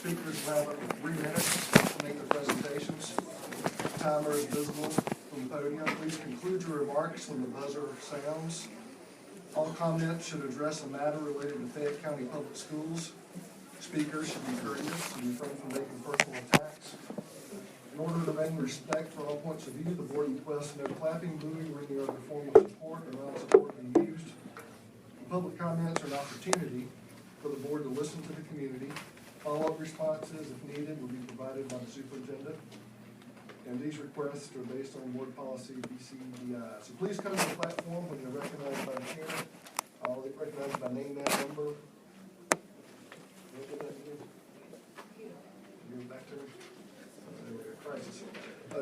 speakers will have up to 3 minutes to make their presentations. Timer is visible from the podium. Please conclude your remarks when the buzzer sounds. All comments should address a matter related to Fayette County Public Schools. Speakers should be courteous and refrain from making personal attacks. In order to maintain respect for all points of view, the board requests no clapping, booing, or any other form of support or non-support be used. Public comments are an opportunity for the board to listen to the community. Follow-up responses, if needed, will be provided by the superintendent. And these requests are based on board policy FCBOE. So please come to the platform when you're recognized by the chair. I'll recognize by name and number. Back to crisis.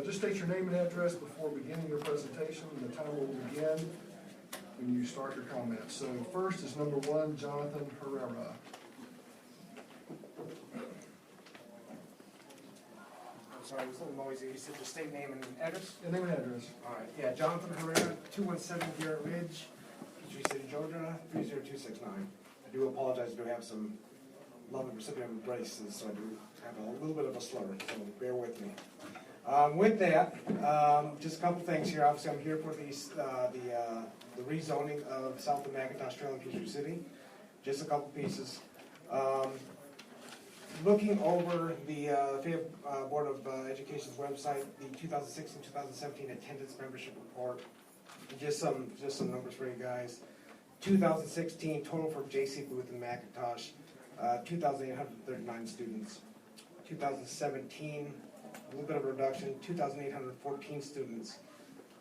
Just state your name and address before beginning your presentation. The time will begin when you start your comments. So first is number 1, Jonathan Herrera. I'm sorry, it was a little noisy. You said the state name and address? Your name and address. All right. Yeah, Jonathan Herrera, 217 Garrett Ridge, Peachtree City, Georgia, 30269. I do apologize. I do have some loving recipient braces, so I do have a little bit of a slur, so bear with me. With that, just a couple things here. Obviously, I'm here for the rezoning of south of McIntosh Trail in Peachtree City. Just a couple pieces. Looking over the Fayette Board of Education's website, the 2016-2017 attendance membership report. Just some numbers for you guys. 2016 total for J.C. Booth and McIntosh, 2,839 students. 2017, a little bit of a reduction, 2,814 students.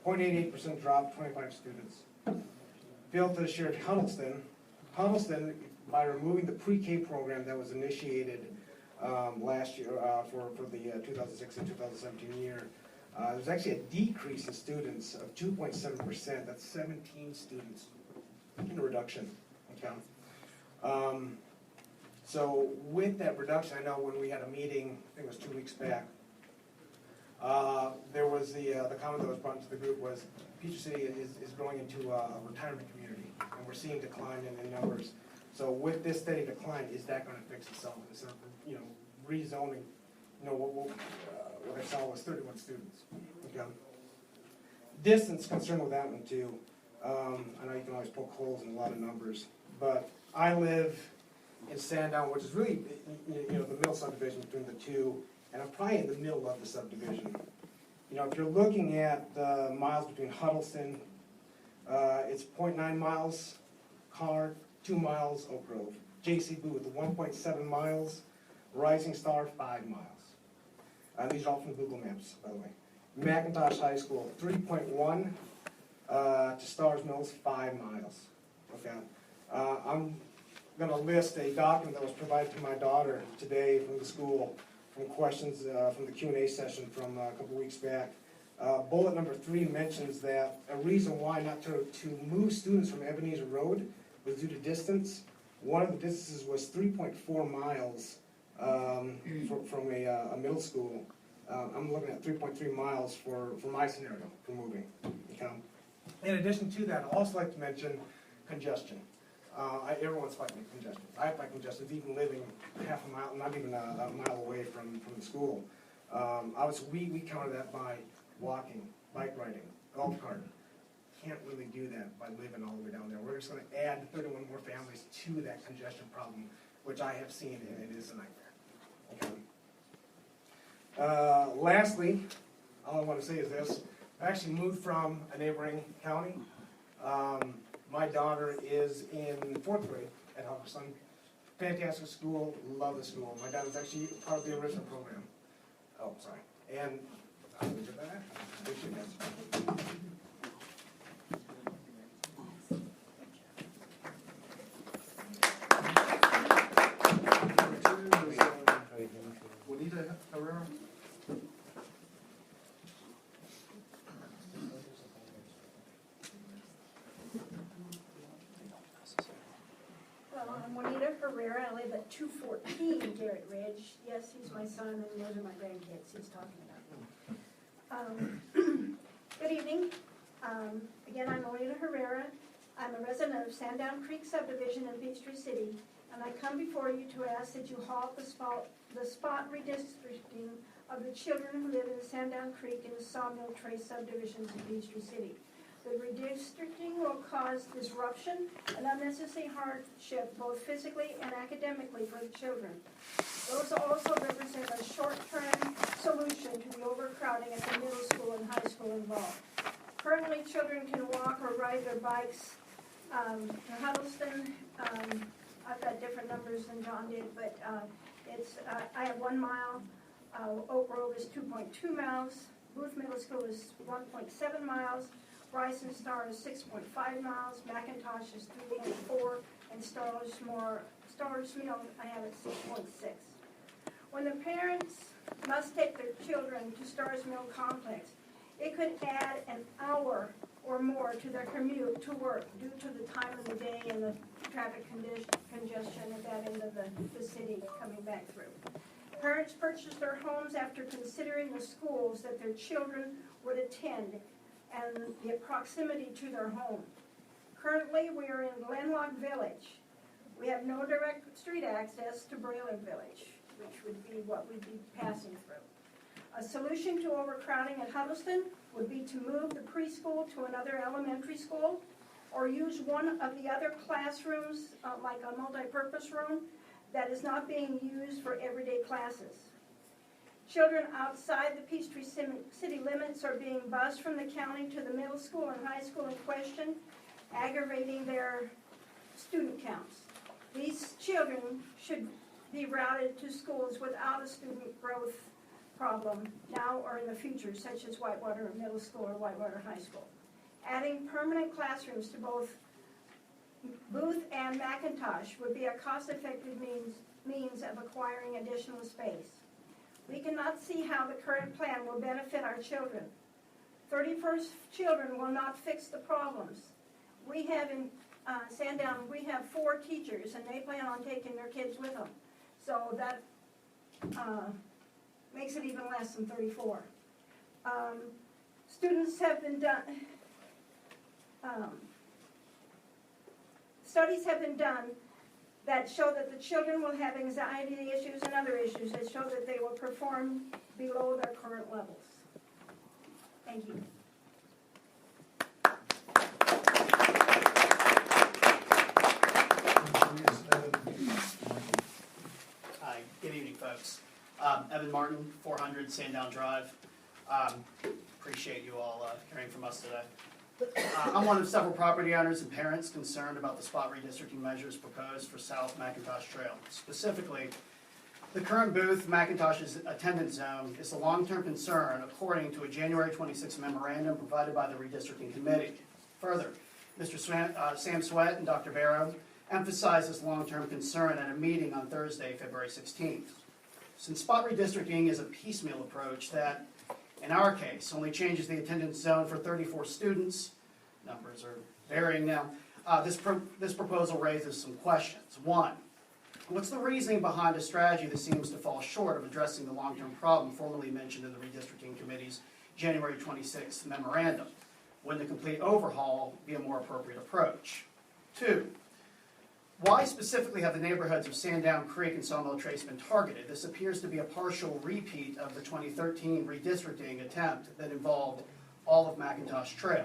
0.88% drop, 25 students. Failed to share Huddleston. Huddleston, by removing the pre-K program that was initiated last year for the 2016-2017 year, there's actually a decrease in students of 2.7%. That's 17 students in a reduction. Okay. So with that reduction, I know when we had a meeting, I think it was 2 weeks back, there was the comment that was brought to the group was Peachtree City is growing into a retirement community, and we're seeing decline in numbers. So with this steady decline, is that going to fix itself? Instead of rezoning, what I saw was 31 students. Okay. Distance concern with that one too. I know you can always poke holes in a lot of numbers, but I live in Sandown, which is really the middle subdivision between the two, and I'm probably in the middle of the subdivision. If you're looking at the miles between Huddleston, it's 0.9 miles Car, 2 miles Oak Grove. J.C. Booth, 1.7 miles. Rising Star, 5 miles. These are all from Google Maps, by the way. McIntosh High School, 3.1 to Stars Mills, 5 miles. Okay. I'm going to list a document that was provided to my daughter today from the school from questions from the Q&A session from a couple weeks back. Bullet number 3 mentions that a reason why not to move students from Ebenezer Road was due to distance. One of the distances was 3.4 miles from a middle school. I'm looking at 3.3 miles for my scenario for moving. Okay. In addition to that, I'd also like to mention congestion. Everyone's fighting congestion. I fight congestion, even living half a mile, not even a mile away from the school. We counter that by walking, bike riding, golf carting. Can't really do that by living all the way down there. We're just going to add 31 more families to that congestion problem, which I have seen, and it is a nightmare. Okay. Lastly, all I want to say is this. I actually moved from a neighboring county. My daughter is in 4th grade at Huddleston. Fantastic school, love the school. My daughter's actually part of the original program. Oh, sorry. And I'll leave it back. Juanita Herrera. I'm Juanita Herrera. I live at 214 Garrett Ridge. Yes, he's my son, and those are my grandkids he's talking about. Good evening. Again, I'm Juanita Herrera. I'm a resident of Sandown Creek subdivision in Peachtree City, and I come before you to ask that you halt the spot redistricting of the children who live in the Sandown Creek and the Sawmill Trace subdivisions in Peachtree City. The redistricting will cause disruption and unnecessary hardship, both physically and academically, for the children. Those also represent a short-term solution to the overcrowding at the middle school and high school involved. Currently, children can walk or ride their bikes to Huddleston. I've got different numbers than John did, but I have 1 mile. Oak Grove is 2.2 miles. Booth Middle School is 1.7 miles. Bryson Star is 6.5 miles. McIntosh is 3.4, and Starler's Mill I have at 6.6. When the parents must take their children to Starr's Mill Complex, it could add an hour or more to their commute to work due to the time of the day and the traffic congestion at that end of the city coming back through. Parents purchase their homes after considering the schools that their children would attend and the proximity to their home. Currently, we are in landlocked village. We have no direct street access to Braylor Village, which would be what we'd be passing through. A solution to overcrowding at Huddleston would be to move the preschool to another elementary school or use one of the other classrooms, like a multi-purpose room, that is not being used for everyday classes. Children outside the Peachtree city limits are being bused from the county to the middle school and high school in question, aggravating their student counts. These children should be routed to schools without a student growth problem now or in the future, such as Whitewater Middle School or Whitewater High School. Adding permanent classrooms to both Booth and McIntosh would be a cost-effective means of acquiring additional space. We cannot see how the current plan will benefit our children. 31st children will not fix the problems. We have in Sandown, we have 4 teachers, and they plan on taking their kids with them. So that makes it even less than 34. Studies have been done that show that the children will have anxiety issues and other issues that show that they will perform below their current levels. Thank you. Hi, good evening, folks. Evan Martin, 400 Sandown Drive. Appreciate you all hearing from us today. I'm one of several property owners and parents concerned about the spot redistricting measures proposed for South McIntosh Trail. Specifically, the current Booth McIntosh's attendance zone is a long-term concern according to a January 26 memorandum provided by the redistricting committee. Further, Mr. Sam Sweat and Dr. Barrow emphasized this long-term concern at a meeting on Thursday, February 16th. Since spot redistricting is a piecemeal approach that, in our case, only changes the attendance zone for 34 students, numbers are varying now, this proposal raises some questions. One, what's the reasoning behind a strategy that seems to fall short of addressing the long-term problem formerly mentioned in the redistricting committee's January 26th memorandum? Wouldn't a complete overhaul be a more appropriate approach? Two, why specifically have the neighborhoods of Sandown Creek and Sawmill Trace been targeted? This appears to be a partial repeat of the 2013 redistricting attempt that involved all of McIntosh Trail.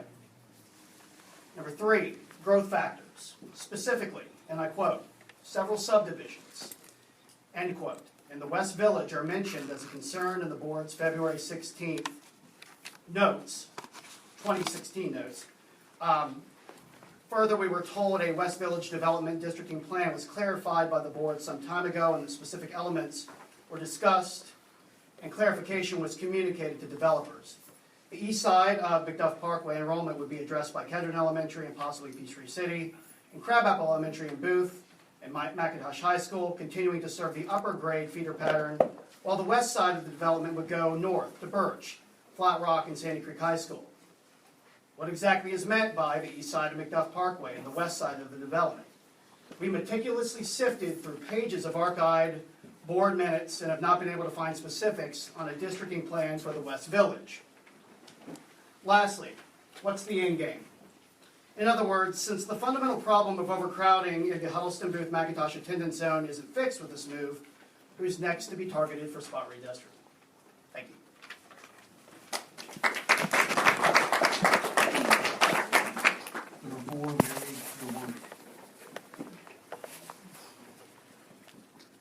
Number 3, growth factors. Specifically, and I quote, several subdivisions, end quote, in the West Village are mentioned as a concern in the board's February 16th notes, 2016 notes. Further, we were told a West Village development districting plan was clarified by the board some time ago, and the specific elements were discussed, and clarification was communicated to developers. The east side of McDuff Parkway enrollment would be addressed by Kedron Elementary and possibly Peachtree City, and Crabapple Elementary in Booth, and McIntosh High School, continuing to serve the upper grade feeder pattern, while the west side of the development would go north to Birch, Flat Rock, and Sandy Creek High School. What exactly is meant by the east side of McDuff Parkway and the west side of the development? We meticulously sifted through pages of archived board minutes and have not been able to find specifics on a districting plan for the West Village. Lastly, what's the end game? In other words, since the fundamental problem of overcrowding in the Huddleston Booth McIntosh attendance zone isn't fixed with this move, who's next to be targeted for spot redistricting? Thank you. Number 4, Mary DeWorth.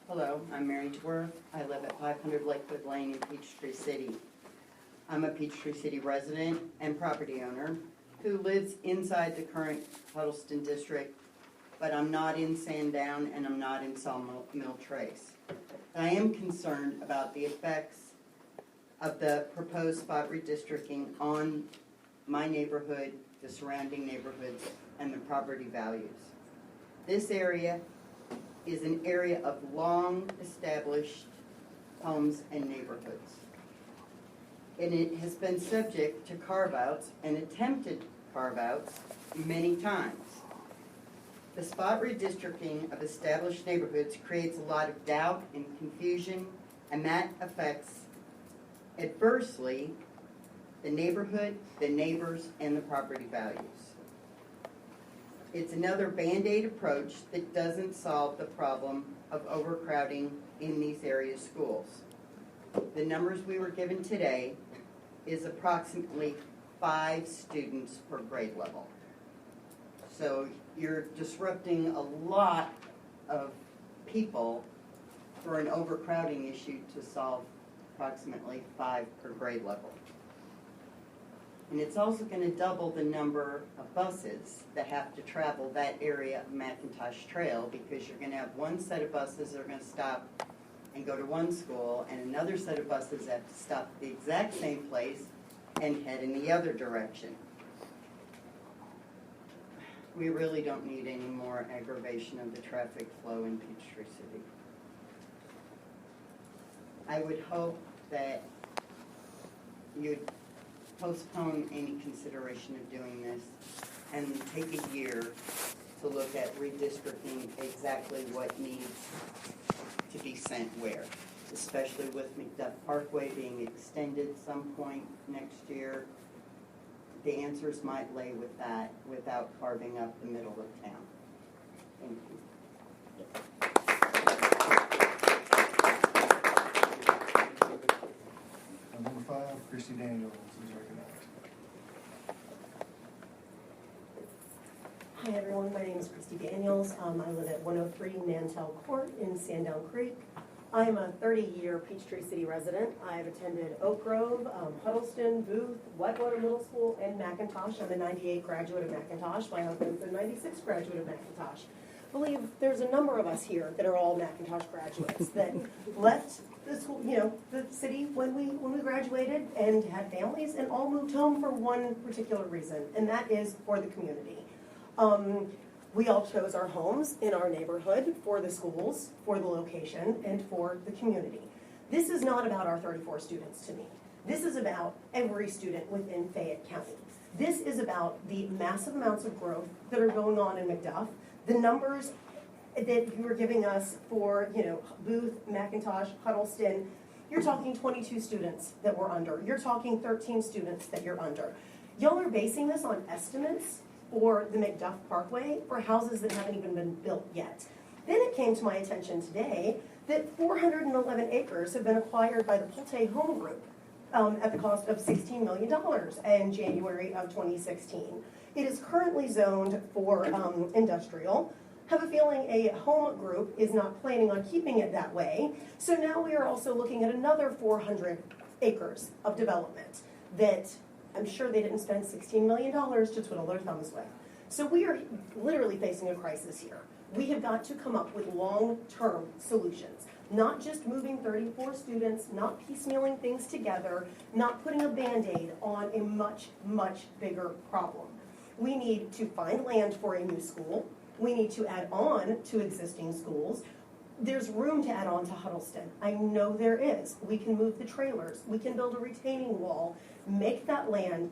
Hello, I'm Mary DeWorth. I live at 500 Lakewood Lane in Peachtree City. I'm a Peachtree City resident and property owner who lives inside the current Huddleston district, but I'm not in Sandown and I'm not in Sawmill Trace. I am concerned about the effects of the proposed spot redistricting on my neighborhood, the surrounding neighborhoods, and the property values. This area is an area of long-established homes and neighborhoods. And it has been subject to carve-outs and attempted carve-outs many times. The spot redistricting of established neighborhoods creates a lot of doubt and confusion, and that affects adversely the neighborhood, the neighbors, and the property values. It's another Band-Aid approach that doesn't solve the problem of overcrowding in these area schools. The numbers we were given today is approximately 5 students per grade level. So you're disrupting a lot of people for an overcrowding issue to solve approximately 5 per grade level. And it's also going to double the number of buses that have to travel that area of McIntosh Trail, because you're going to have one set of buses that are going to stop and go to one school, and another set of buses that have to stop at the exact same place and head in the other direction. We really don't need any more aggravation of the traffic flow in Peachtree City. I would hope that you'd postpone any consideration of doing this and take a year to look at redistricting exactly what needs to be sent where, especially with McDuff Parkway being extended some point next year. The answers might lay with that without carving up the middle of town. Thank you. Number 5, Christy Daniels is recognized. Hi everyone, my name is Christy Daniels. I live at 103 Mantell Court in Sandown Creek. I am a 30-year Peachtree City resident. I've attended Oak Grove, Huddleston, Booth, Whitewater Middle School, and McIntosh. I'm a 98 graduate of McIntosh. My husband's a 96 graduate of McIntosh. I believe there's a number of us here that are all McIntosh graduates that left the school, the city when we graduated and had families, and all moved home for one particular reason, and that is for the community. We all chose our homes in our neighborhood for the schools, for the location, and for the community. This is not about our 34 students to me. This is about every student within Fayette County. This is about the massive amounts of growth that are going on in McDuff, the numbers that you were giving us for, Booth, McIntosh, Huddleston. You're talking 22 students that we're under. You're talking 13 students that you're under. Y'all are basing this on estimates for the McDuff Parkway for houses that haven't even been built yet. Then it came to my attention today that 411 acres have been acquired by the Pulte Home Group at the cost of $16 million in January of 2016. It is currently zoned for industrial. Have a feeling a home group is not planning on keeping it that way. So now we are also looking at another 400 acres of development that I'm sure they didn't spend $16 million to twiddle their thumbs with. So we are literally facing a crisis here. We have got to come up with long-term solutions, not just moving 34 students, not piecemealing things together, not putting a Band-Aid on a much, much bigger problem. We need to find land for a new school. We need to add on to existing schools. There's room to add on to Huddleston. I know there is. We can move the trailers. We can build a retaining wall, make that land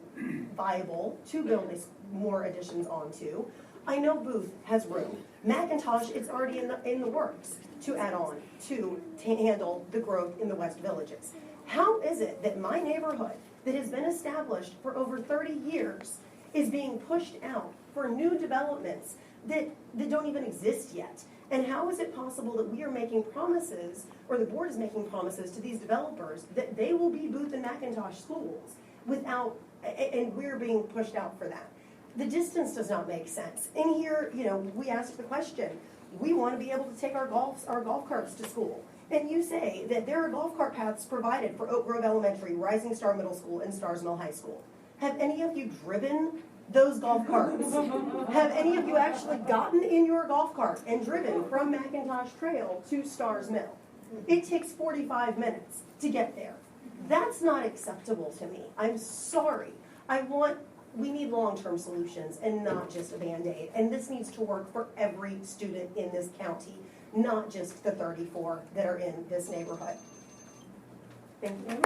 viable to build more additions onto. I know Booth has room. McIntosh, it's already in the works to add on to handle the growth in the West Villages. How is it that my neighborhood that has been established for over 30 years is being pushed out for new developments that don't even exist yet? And how is it possible that we are making promises, or the board is making promises to these developers that they will be Booth and McIntosh schools without, and we're being pushed out for that? The distance does not make sense. In here, we ask the question, we want to be able to take our golf carts to school. And you say that there are golf cart paths provided for Oak Grove Elementary, Rising Star Middle School, and Stars Mill High School. Have any of you driven those golf carts? Have any of you actually gotten in your golf cart and driven from McIntosh Trail to Stars Mill? It takes 45 minutes to get there. That's not acceptable to me. I'm sorry. We need long-term solutions and not just a Band-Aid. And this needs to work for every student in this county, not just the 34 that are in this neighborhood. Thank you.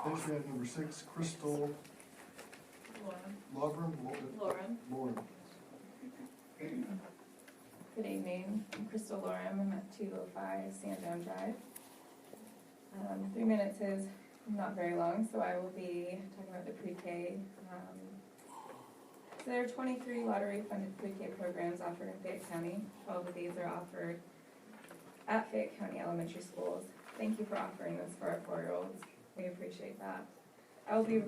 Next we have number 6, Crystal Lauren. Good evening, I'm Crystal Lauren. I'm at 205 Sandown Drive. 3 minutes is not very long, so I will be talking about the pre-K. So there are 23 lottery-funded pre-K programs offered in Fayette County. 12 of these are offered at Fayette County elementary schools. Thank you for offering this for our 4-year-olds. We appreciate that. I will be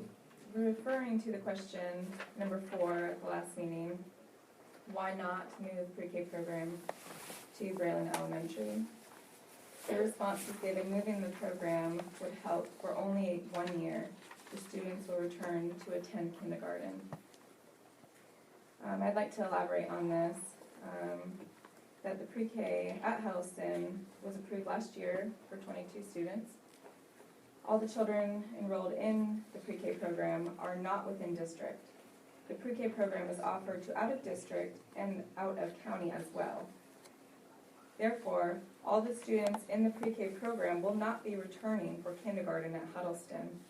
referring to the question number 4 at the last meeting. Why not move pre-K program to Braylon Elementary? The response was given, moving the program would help for only 1 year. The students will return to attend kindergarten. I'd like to elaborate on this, that the pre-K at Huddleston was approved last year for 22 students. All the children enrolled in the pre-K program are not within district. The pre-K program is offered to out of district and out of county as well. Therefore, all the students in the pre-K program will not be returning for kindergarten at Huddleston.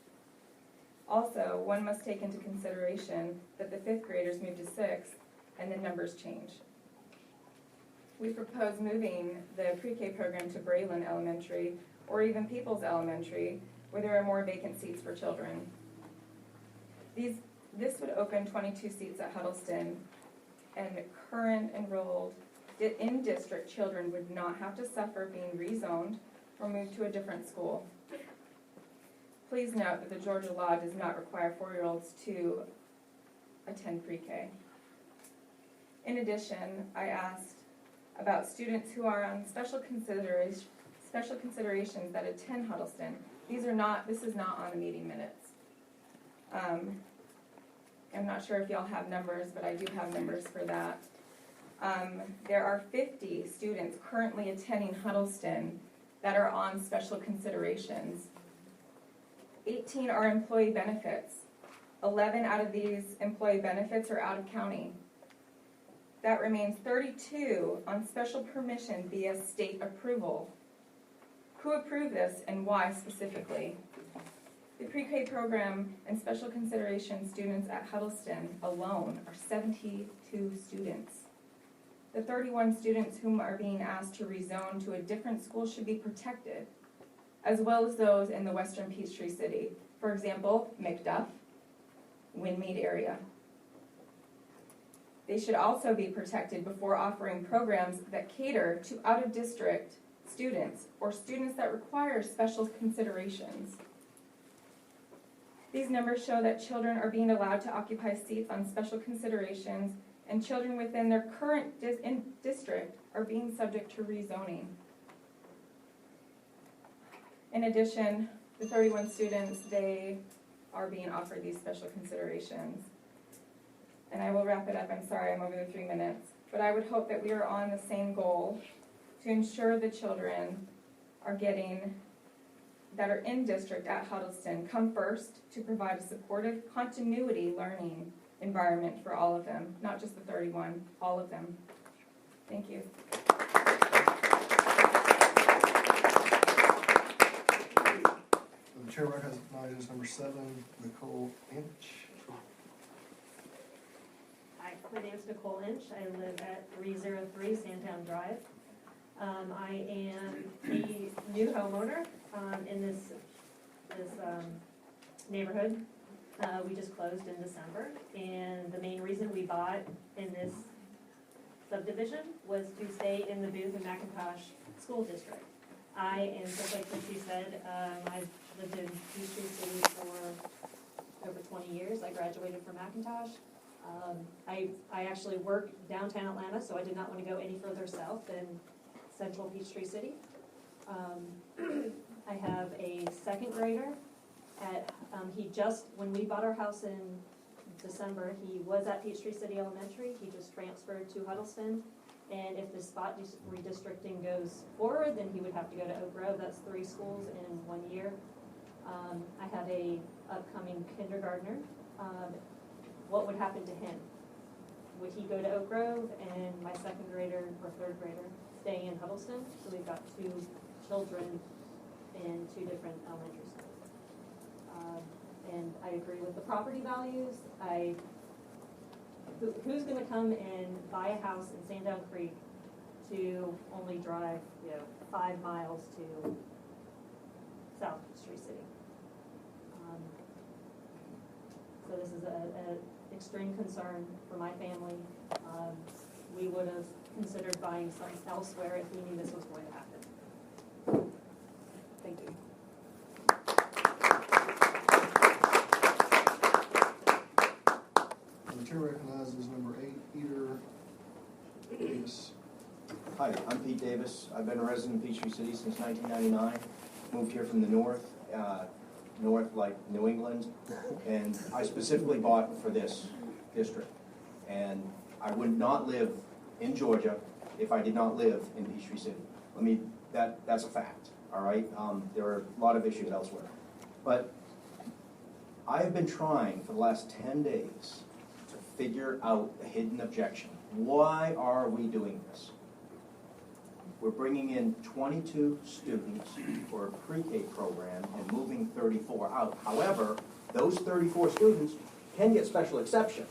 Also, one must take into consideration that the 5th graders move to 6th and the numbers change. We propose moving the pre-K program to Braylon Elementary or even Peoples Elementary, where there are more vacant seats for children. This would open 22 seats at Huddleston, and current enrolled in-district children would not have to suffer being rezoned or moved to a different school. Please note that the Georgia law does not require 4-year-olds to attend pre-K. In addition, I asked about students who are on special considerations that attend Huddleston. This is not on the meeting minutes. I'm not sure if y'all have numbers, but I do have numbers for that. There are 50 students currently attending Huddleston that are on special considerations. 18 are employee benefits. 11 out of these employee benefits are out of county. That remains 32 on special permission via state approval. Who approved this and why specifically? The pre-K program and special consideration students at Huddleston alone are 72 students. The 31 students whom are being asked to rezone to a different school should be protected, as well as those in the western Peachtree City. For example, McDuff, Windmead area. They should also be protected before offering programs that cater to out-of-district students or students that require special considerations. These numbers show that children are being allowed to occupy seats on special considerations, and children within their current district are being subject to rezoning. In addition, the 31 students, they are being offered these special considerations. And I will wrap it up. I'm sorry, I'm over the 3 minutes. But I would hope that we are on the same goal to ensure the children that are in district at Huddleston come first to provide a supportive continuity learning environment for all of them, not just the 31, all of them. Thank you. The chair recognizes number 7, Nicole Inch. Hi, my name is Nicole Inch. I live at 303 Sandtown Drive. I am a new homeowner in this this neighborhood. We just closed in December, and the main reason we bought in this subdivision was to stay in the Booth and McIntosh School District. And just like Christy said, I've lived in Peachtree City for over 20 years. I graduated from McIntosh. I actually work downtown Atlanta, so I did not want to go any further south than central Peachtree City. I have a second grader when we bought our house in December, he was at Peachtree City Elementary. He just transferred to Huddleston. And if the spot redistricting goes forward, then he would have to go to Oak Grove. That's 3 schools in 1 year. I have a upcoming kindergartner. What would happen to him? Would he go to Oak Grove and my second grader or third grader stay in Huddleston? So we've got 2 children in 2 different elementary schools. And I agree with the property values. Who's going to come and buy a house in Sandown Creek to only drive 5 miles to South Peachtree City? So this is an extreme concern for my family. We would have considered buying some elsewhere if we knew this was going to happen. Thank you. The chair recognizes number 8, Peter Davis. Hi, I'm Pete Davis. I've been a resident of Peachtree City since 1999. Moved here from the north like New England, and I specifically bought for this district. And I would not live in Georgia if I did not live in Peachtree City. That's a fact, all right? There are a lot of issues elsewhere. But I have been trying for the last 10 days to figure out the hidden objection. Why are we doing this? We're bringing in 22 students for a pre-K program and moving 34 out. However, those 34 students can get special exception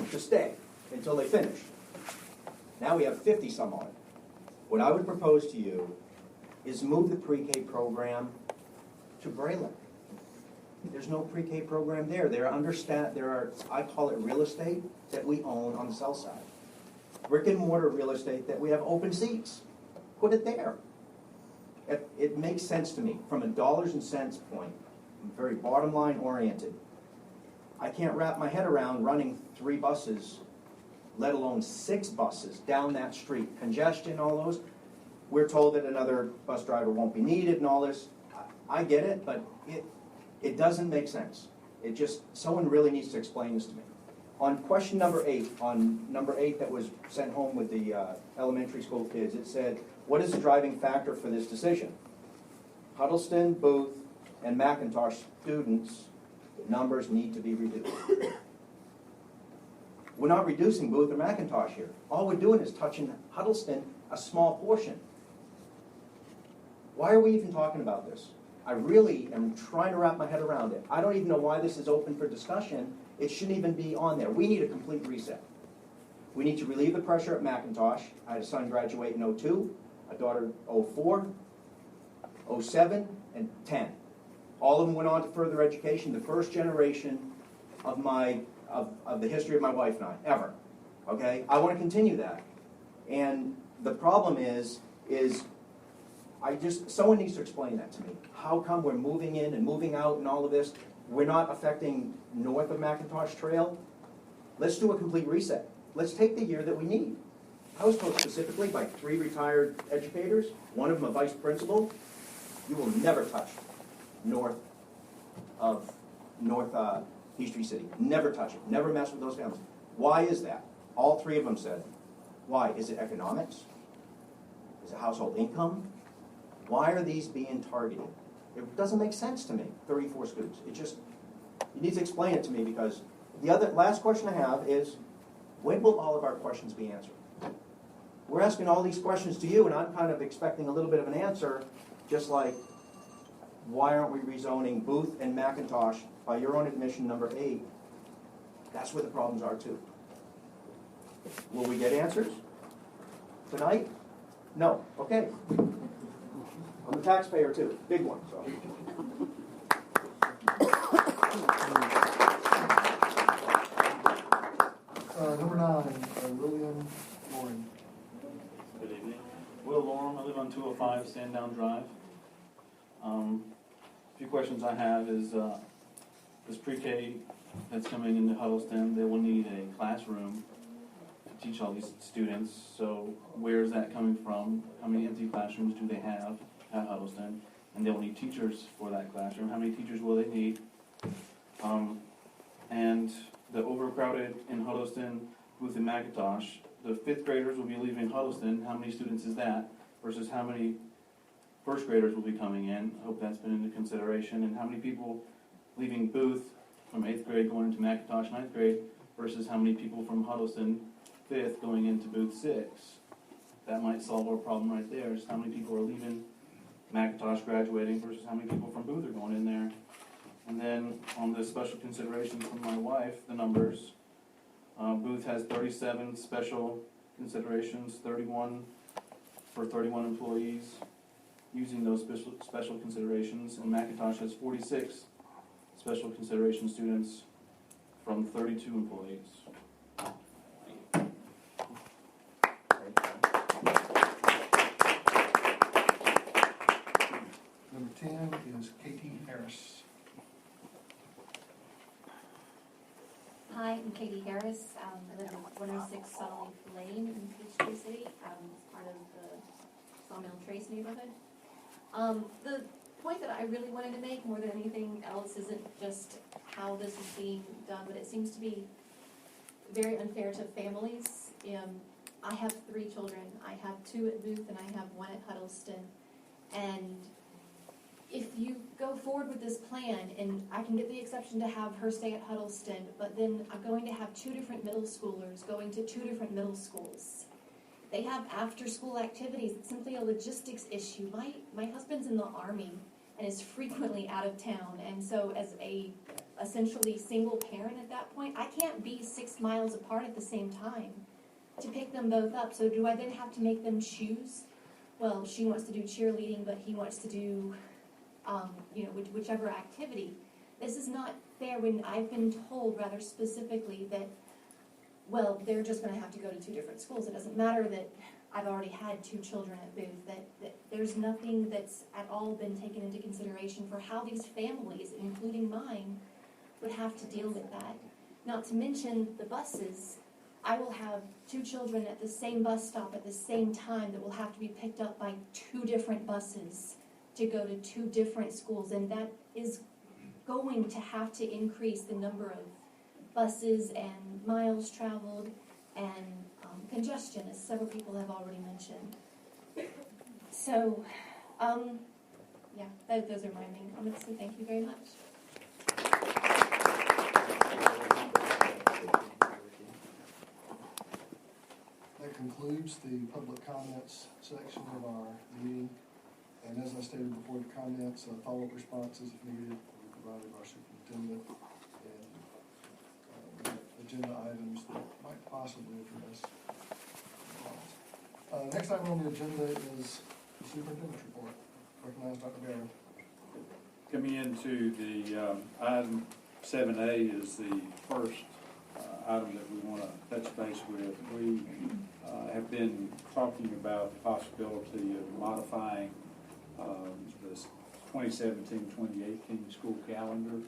to stay until they finish. Now we have 50 some odd. What I would propose to you is move the pre-K program to Braylon. There's no pre-K program there. There are, I call it real estate that we own on the south side. Brick and mortar real estate that we have open seats. Put it there. It makes sense to me from a dollars and cents point. I'm very bottom line oriented. I can't wrap my head around running 3 buses, let alone 6 buses down that street. Congestion, all those. We're told that another bus driver won't be needed and all this. I get it, but it doesn't make sense. Someone really needs to explain this to me. On question number 8, that was sent home with the elementary school kids, it said, what is the driving factor for this decision? Huddleston, Booth, and McIntosh students, numbers need to be reduced. We're not reducing Booth or McIntosh here. All we're doing is touching Huddleston a small portion. Why are we even talking about this? I really am trying to wrap my head around it. I don't even know why this is open for discussion. It shouldn't even be on there. We need a complete reset. We need to relieve the pressure at McIntosh. I had a son graduate in 02, a daughter 04, 07, and 10. All of them went on to further education, the first generation of the history of my wife and I, ever. Okay? I want to continue that. And the problem is someone needs to explain that to me. How come we're moving in and moving out and all of this? We're not affecting north of McIntosh Trail. Let's do a complete reset. Let's take the year that we need. I was told specifically by 3 retired educators, one of them a vice principal, you will never touch north Peachtree City. Never touch it. Never mess with those families. Why is that? All 3 of them said, why? Is it economics? Is it household income? Why are these being targeted? It doesn't make sense to me, 34 students. You need to explain it to me, because the last question I have is, when will all of our questions be answered? We're asking all these questions to you, and I'm kind of expecting a little bit of an answer, just like, why aren't we rezoning Booth and McIntosh by your own admission, number 8? That's where the problems are, too. Will we get answers tonight? No. Okay. I'm a taxpayer, too. Big one. So. William Loring. Good evening. Will Lorem, I live on 205 Sandown Drive. A few questions I have is this pre-K that's coming into Huddleston, they will need a classroom to teach all these students. So where is that coming from? How many empty classrooms do they have at Huddleston? And they will need teachers for that classroom. How many teachers will they need? And the overcrowded in Huddleston, Booth and McIntosh, the fifth graders will be leaving Huddleston. How many students is that versus how many first graders will be coming in? I hope that's been into consideration. And how many people leaving Booth from 8th grade going into McIntosh 9th grade versus how many people from Huddleston 5th going into Booth 6th? That might solve our problem right there. Just how many people are leaving McIntosh graduating versus how many people from Booth are going in there. And then on the special considerations from my wife, the numbers, Booth has 37 special considerations, 31 for 31 employees using those special considerations, and McIntosh has 46 special consideration students from 32 employees. Number 10 is Katie Harris. Hi, I'm Katie Harris. I live at 106 Solid Lane in Peachtree City, part of the Sawmill Trace neighborhood. The point that I really wanted to make more than anything else isn't just how this is being done, but it seems to be very unfair to families. I have 3 children. I have 2 at Booth and I have 1 at Huddleston. And if you go forward with this plan, and I can get the exception to have her stay at Huddleston, but then I'm going to have 2 different middle schoolers going to 2 different middle schools. They have after-school activities. It's simply a logistics issue. My husband's in the Army and is frequently out of town, and so as a essentially single parent at that point, I can't be 6 miles apart at the same time to pick them both up. So do I then have to make them choose? Well, she wants to do cheerleading, but he wants to do whichever activity. This is not fair when I've been told rather specifically that, well, they're just going to have to go to 2 different schools. It doesn't matter that I've already had 2 children at Booth, that there's nothing that's at all been taken into consideration for how these families, including mine, would have to deal with that. Not to mention the buses. I will have 2 children at the same bus stop at the same time that will have to be picked up by 2 different buses to go to 2 different schools, and that is going to have to increase the number of buses and miles traveled and congestion, as several people have already mentioned. So, those are my main comments, so thank you very much. That concludes the public comments section of our meeting. And as I stated before the comments, follow-up responses if needed will be provided by our superintendent, and agenda items that might possibly address. Next item on the agenda is the superintendent's report. Recognize Dr. Barron. Coming into the item 7A is the first item that we want to touch base with. We have been talking about the possibility of modifying the 2017-2018 school calendar.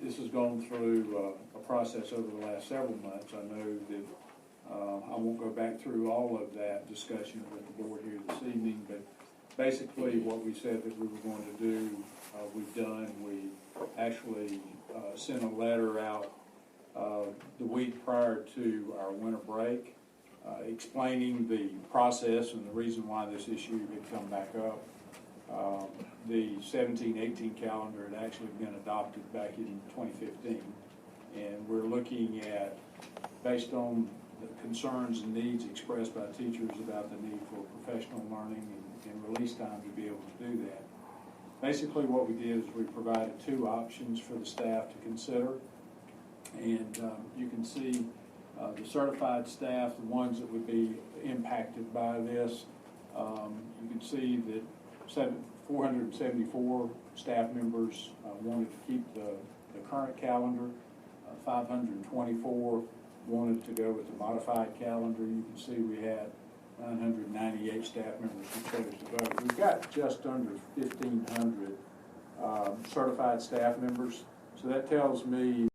This has gone through a process over the last several months. I know that I won't go back through all of that discussion with the board here this evening, but basically what we said that we were going to do, we've done. We actually sent a letter out the week prior to our winter break explaining the process and the reason why this issue had come back up. The 17-18 calendar had actually been adopted back in 2015, and we're looking at, based on the concerns and needs expressed by teachers about the need for professional learning and release time to be able to do that. Basically what we did is we provided 2 options for the staff to consider, and you can see the certified staff, the ones that would be impacted by this. You can see that 474 staff members wanted to keep the current calendar, 524 wanted to go with the modified calendar. You can see we had 998 staff members who chose to vote. We've got just under 1,500 certified staff members. So that tells me